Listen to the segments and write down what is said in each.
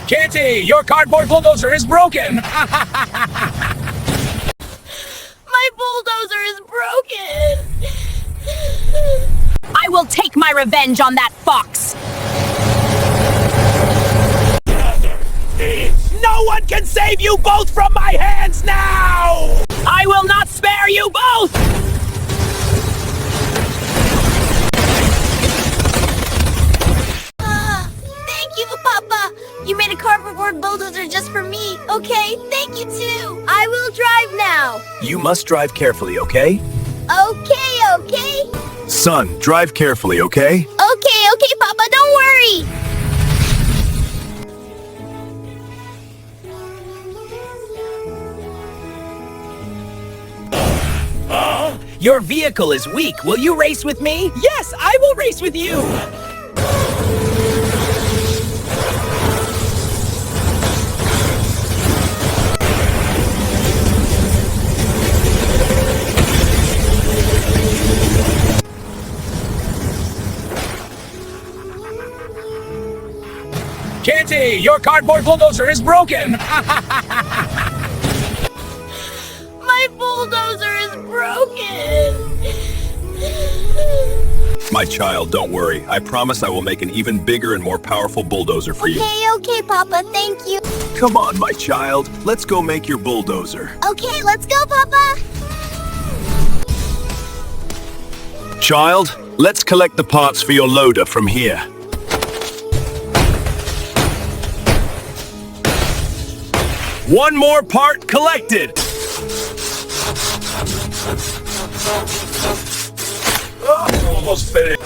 Kitty, your cardboard bulldozer is broken! My bulldozer is broken! I will take my revenge on that fox! No one can save you both from my hands now! I will not spare you both! Thank you, Papa! You made a cardboard bulldozer just for me, okay? Thank you, too! I will drive now! You must drive carefully, okay? Okay. Son, drive carefully, okay? Okay, Papa, don't worry! Your vehicle is weak. Will you race with me? Yes, I will race with you! Kitty, your cardboard bulldozer is broken! My bulldozer is broken! My child, don't worry. I promise I will make an even bigger and more powerful bulldozer for you. Okay, Papa, thank you. Come on, my child. Let's go make your bulldozer. Okay, let's go, Papa! Child, let's collect the parts for your loader from here. One more part collected! Almost finished.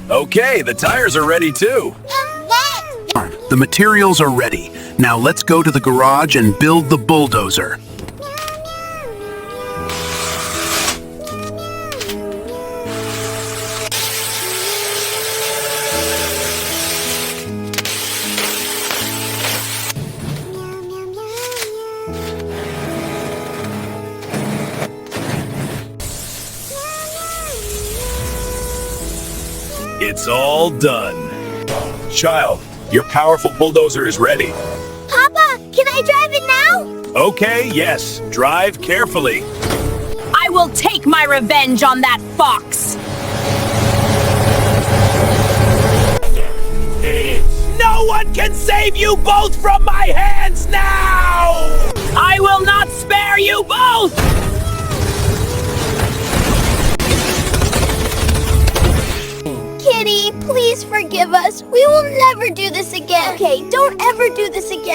Okay, the tires are ready too. The materials are ready. Now let's go to the garage and build the bulldozer. It's all done. Child, your powerful bulldozer is ready. Papa, can I drive it now? Okay, yes. Drive carefully. I will take my revenge on that fox! No one can save you both from my hands now! I will not spare you both! Kitty, please forgive us. We will never do this again. Okay, don't ever do this again.